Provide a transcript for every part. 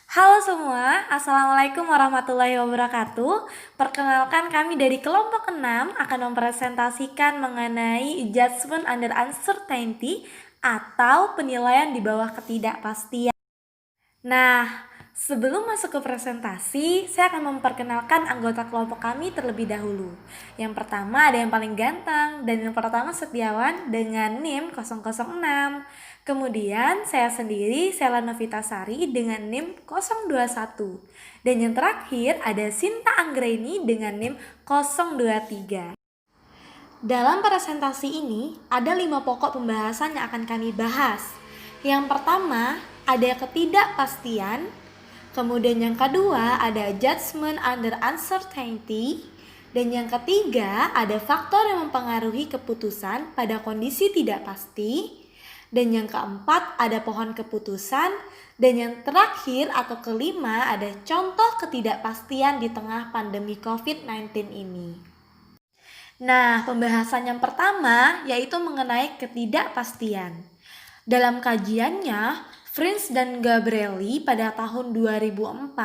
Halo semua, Assalamualaikum warahmatullahi wabarakatuh. Perkenalkan kami dari kelompok 6 akan mempresentasikan mengenai Judgment Under Uncertainty atau penilaian di bawah ketidakpastian. Nah, sebelum masuk ke presentasi, saya akan memperkenalkan anggota kelompok kami terlebih dahulu. Yang pertama ada yang paling ganteng, dan yang pertama Setiawan dengan NIM 006. Kemudian saya sendiri, Sela Novitasari dengan NIM 021. Dan yang terakhir ada Sinta Anggreni dengan NIM 023. Dalam presentasi ini, ada 5 pokok pembahasan yang akan kami bahas. Yang pertama, ada ketidakpastian. Kemudian yang kedua, ada judgment under uncertainty. Dan yang ketiga, ada faktor yang mempengaruhi keputusan pada kondisi tidak pasti. Dan yang keempat, ada pohon keputusan. Dan yang terakhir atau kelima, ada contoh ketidakpastian di tengah pandemi COVID-19 ini. Nah, pembahasan yang pertama yaitu mengenai ketidakpastian. Dalam kajiannya, Fritz dan Gabrieli pada tahun 2004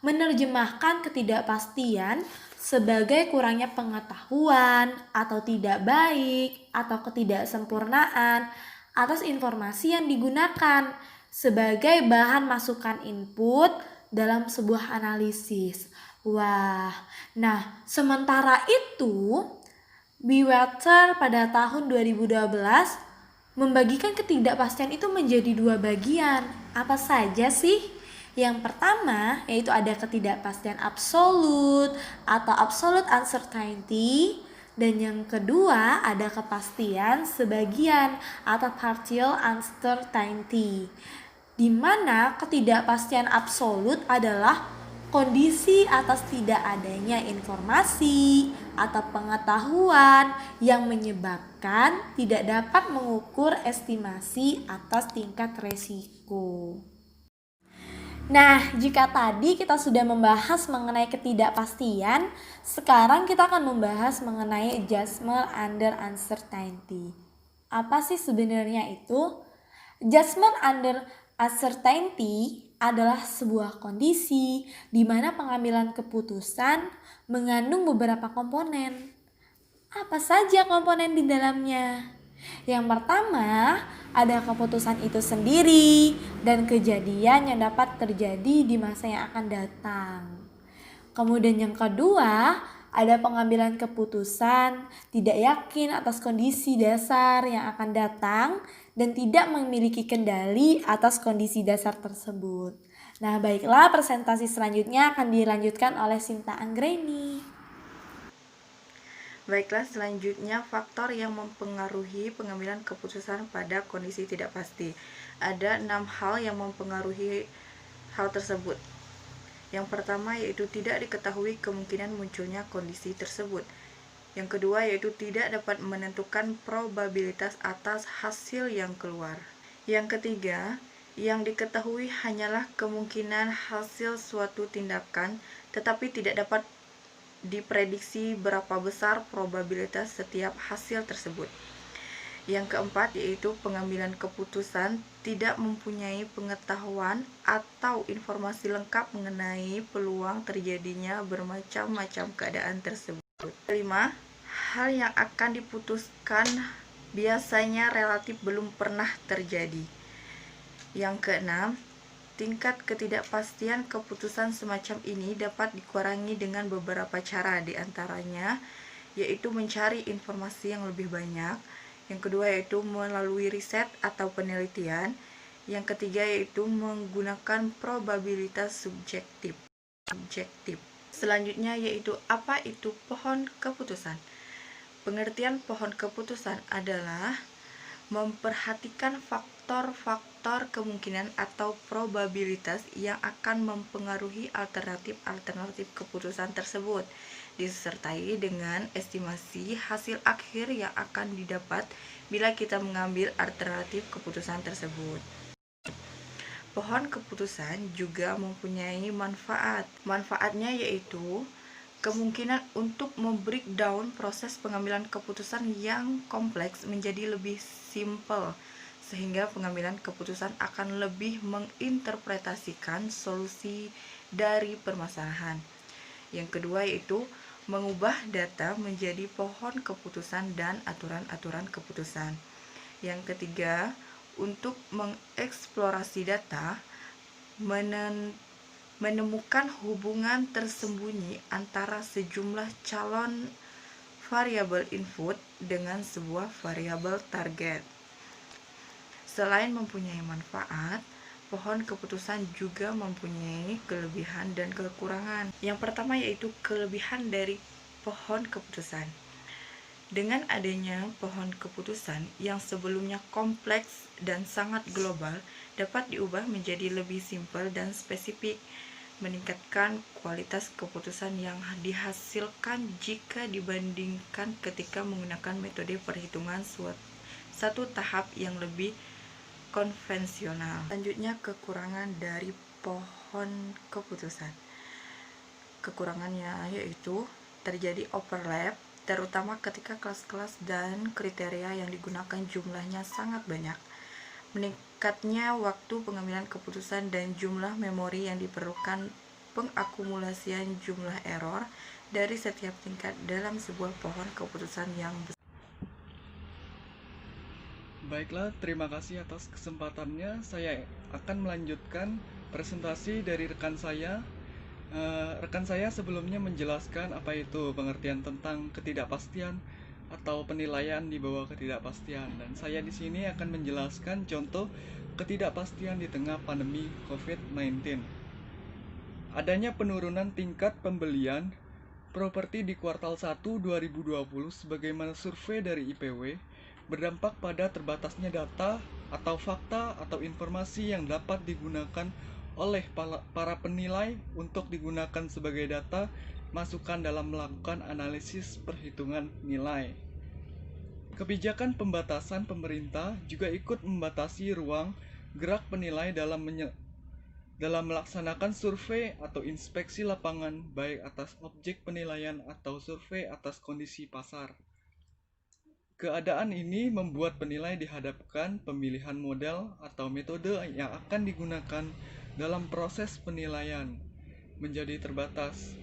menerjemahkan ketidakpastian sebagai kurangnya pengetahuan atau tidak baik atau ketidaksempurnaan atas informasi yang digunakan sebagai bahan masukan input dalam sebuah analisis. Wah, nah sementara itu Bewater pada tahun 2012 membagikan ketidakpastian itu menjadi 2 bagian. Apa saja sih? Yang pertama yaitu ada ketidakpastian absolut atau absolute uncertainty. Dan yang kedua ada kepastian sebagian atau partial uncertainty. Di mana ketidakpastian absolut adalah kondisi atas tidak adanya informasi atau pengetahuan yang menyebabkan tidak dapat mengukur estimasi atas tingkat resiko. Nah, jika tadi kita sudah membahas mengenai ketidakpastian, sekarang kita akan membahas mengenai judgment under uncertainty. Apa sih sebenarnya itu? Judgment under uncertainty adalah sebuah kondisi di mana pengambilan keputusan mengandung beberapa komponen. Apa saja komponen di dalamnya? Yang pertama, ada keputusan itu sendiri dan kejadian yang dapat terjadi di masa yang akan datang. Kemudian yang kedua, ada pengambilan keputusan tidak yakin atas kondisi dasar yang akan datang dan tidak memiliki kendali atas kondisi dasar tersebut. Nah, baiklah, presentasi selanjutnya akan dilanjutkan oleh Sinta Anggreni. Baiklah, selanjutnya faktor yang mempengaruhi pengambilan keputusan pada kondisi tidak pasti. Ada 6 hal yang mempengaruhi hal tersebut. Yang pertama yaitu tidak diketahui kemungkinan munculnya kondisi tersebut. Yang kedua yaitu tidak dapat menentukan probabilitas atas hasil yang keluar. Yang ketiga, yang diketahui hanyalah kemungkinan hasil suatu tindakan, tetapi tidak dapat diprediksi berapa besar probabilitas setiap hasil tersebut. Yang keempat yaitu pengambilan keputusan tidak mempunyai pengetahuan atau informasi lengkap mengenai peluang terjadinya bermacam-macam keadaan tersebut. Kelima, hal yang akan diputuskan biasanya relatif belum pernah terjadi. Yang keenam, tingkat ketidakpastian keputusan semacam ini dapat dikurangi dengan beberapa cara, diantaranya yaitu mencari informasi yang lebih banyak. Yang kedua yaitu melalui riset atau penelitian. Yang ketiga yaitu menggunakan probabilitas subjektif. Selanjutnya yaitu apa itu pohon keputusan. Pengertian pohon keputusan adalah memperhatikan faktor-faktor kemungkinan atau probabilitas yang akan mempengaruhi alternatif-alternatif keputusan tersebut, disertai dengan estimasi hasil akhir yang akan didapat bila kita mengambil alternatif keputusan tersebut. Pohon keputusan juga mempunyai manfaat. Manfaatnya yaitu kemungkinan untuk membreakdown proses pengambilan keputusan yang kompleks menjadi lebih simple, sehingga pengambilan keputusan akan lebih menginterpretasikan solusi dari permasalahan. Yang kedua yaitu mengubah data menjadi pohon keputusan dan aturan-aturan keputusan. Yang ketiga, untuk mengeksplorasi data, menemukan hubungan tersembunyi antara sejumlah calon variabel input dengan sebuah variabel target. Selain mempunyai manfaat, pohon keputusan juga mempunyai kelebihan dan kekurangan. Yang pertama yaitu kelebihan dari pohon keputusan. Dengan adanya pohon keputusan yang sebelumnya kompleks dan sangat global dapat diubah menjadi lebih simpel dan spesifik, meningkatkan kualitas keputusan yang dihasilkan jika dibandingkan ketika menggunakan metode perhitungan satu tahap yang lebih konvensional. Selanjutnya, kekurangan dari pohon keputusan. Kekurangannya yaitu terjadi overlap, terutama ketika kelas-kelas dan kriteria yang digunakan jumlahnya sangat banyak. Meningkatnya waktu pengambilan keputusan dan jumlah memori yang diperlukan pengakumulasian jumlah error dari setiap tingkat dalam sebuah pohon keputusan yang besar. Baiklah, terima kasih atas kesempatannya. Saya akan melanjutkan presentasi dari rekan saya. Rekan saya sebelumnya menjelaskan apa itu pengertian tentang ketidakpastian atau penilaian di bawah ketidakpastian, dan saya di sini akan menjelaskan contoh ketidakpastian di tengah pandemi COVID-19. Adanya penurunan tingkat pembelian properti di kuartal 1 2020 sebagaimana survei dari IPW berdampak pada terbatasnya data atau fakta atau informasi yang dapat digunakan oleh para penilai untuk digunakan sebagai data masukan dalam melakukan analisis perhitungan nilai. Kebijakan pembatasan pemerintah juga ikut membatasi ruang gerak penilai dalam melaksanakan survei atau inspeksi lapangan, baik atas objek penilaian atau survei atas kondisi pasar. Keadaan ini membuat penilai dihadapkan pemilihan model atau metode yang akan digunakan dalam proses penilaian menjadi terbatas.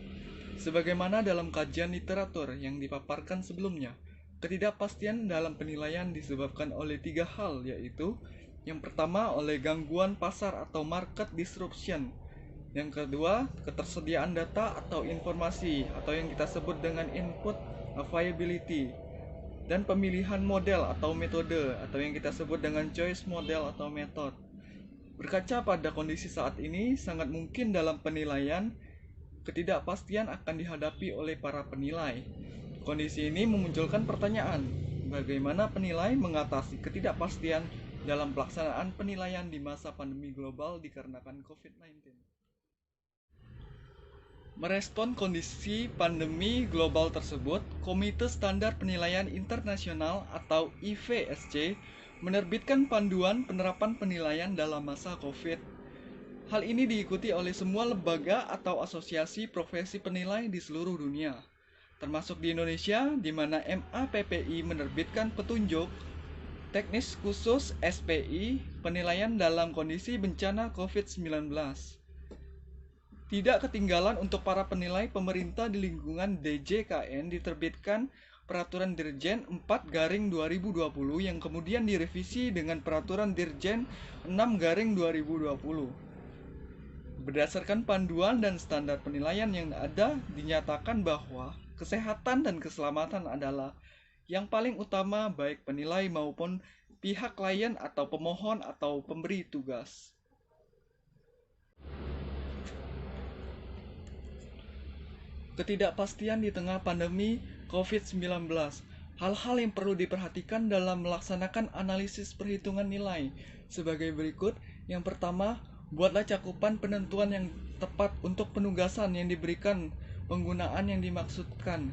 Sebagaimana dalam kajian literatur yang dipaparkan sebelumnya, ketidakpastian dalam penilaian disebabkan oleh 3 hal, yaitu yang pertama oleh gangguan pasar atau market disruption, yang kedua ketersediaan data atau informasi atau yang kita sebut dengan input availability, dan pemilihan model atau metode atau yang kita sebut dengan choice model atau method. Berkaca pada kondisi saat ini, sangat mungkin dalam penilaian ketidakpastian akan dihadapi oleh para penilai. Kondisi ini memunculkan pertanyaan, bagaimana penilai mengatasi ketidakpastian dalam pelaksanaan penilaian di masa pandemi global dikarenakan COVID-19. Merespon kondisi pandemi global tersebut, Komite Standar Penilaian Internasional atau IVSC menerbitkan panduan penerapan penilaian dalam masa COVID. Hal ini diikuti oleh semua lembaga atau asosiasi profesi penilai di seluruh dunia, termasuk di Indonesia, di mana MAPPI menerbitkan petunjuk teknis khusus SPI penilaian dalam kondisi bencana COVID-19. Tidak ketinggalan untuk para penilai pemerintah di lingkungan DJKN diterbitkan Peraturan Dirjen 4/2020 yang kemudian direvisi dengan Peraturan Dirjen 6/2020. Berdasarkan panduan dan standar penilaian yang ada, dinyatakan bahwa kesehatan dan keselamatan adalah yang paling utama baik penilai maupun pihak klien atau pemohon atau pemberi tugas. Ketidakpastian di tengah pandemi COVID-19. Hal-hal yang perlu diperhatikan dalam melaksanakan analisis perhitungan nilai sebagai berikut. Yang pertama, buatlah cakupan penentuan yang tepat untuk penugasan yang diberikan penggunaan yang dimaksudkan.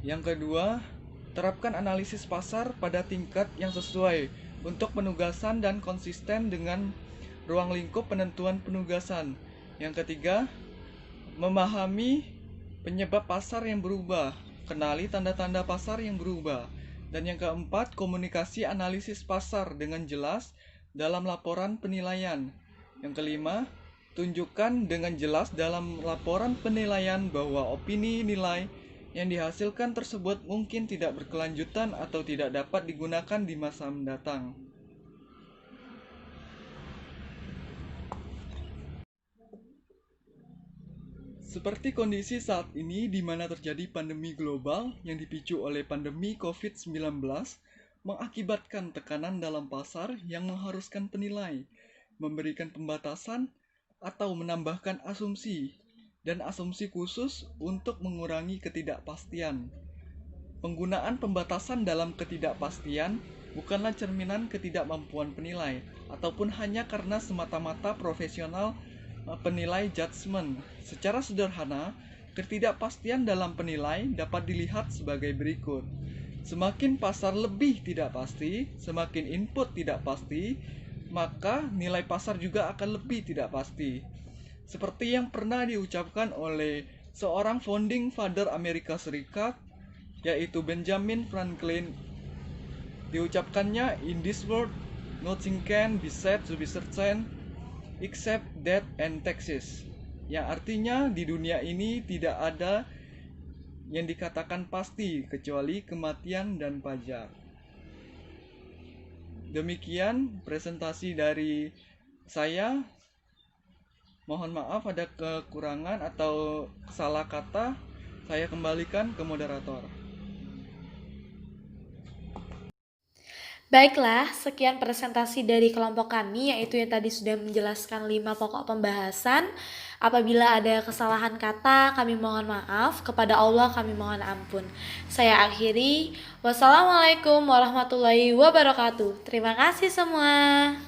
Yang kedua, terapkan analisis pasar pada tingkat yang sesuai untuk penugasan dan konsisten dengan ruang lingkup penentuan penugasan. Yang ketiga, memahami penyebab pasar yang berubah, kenali tanda-tanda pasar yang berubah. Dan yang keempat, komunikasi analisis pasar dengan jelas dalam laporan penilaian. Yang kelima, tunjukkan dengan jelas dalam laporan penilaian bahwa opini nilai yang dihasilkan tersebut mungkin tidak berkelanjutan atau tidak dapat digunakan di masa mendatang. Seperti kondisi saat ini di mana terjadi pandemi global yang dipicu oleh pandemi COVID-19 mengakibatkan tekanan dalam pasar yang mengharuskan penilai, memberikan pembatasan atau menambahkan asumsi dan asumsi khusus untuk mengurangi ketidakpastian. Penggunaan pembatasan dalam ketidakpastian bukanlah cerminan ketidakmampuan penilai ataupun hanya karena semata-mata profesional penilai judgement. Secara sederhana, ketidakpastian dalam penilai dapat dilihat sebagai berikut. Semakin pasar lebih tidak pasti, semakin input tidak pasti, maka nilai pasar juga akan lebih tidak pasti. Seperti yang pernah diucapkan oleh seorang founding father Amerika Serikat, yaitu Benjamin Franklin. Diucapkannya, "In this world, nothing can be said to be certain except death and taxes." Yang artinya di dunia ini tidak ada yang dikatakan pasti kecuali kematian dan pajak. Demikian presentasi dari saya. Mohon maaf ada kekurangan atau salah kata. Saya kembalikan ke moderator. Baiklah, sekian presentasi dari kelompok kami, yaitu yang tadi sudah menjelaskan 5 pokok pembahasan. Apabila ada kesalahan kata, kami mohon maaf. Kepada Allah kami mohon ampun. Saya akhiri. Wassalamualaikum warahmatullahi wabarakatuh. Terima kasih semua.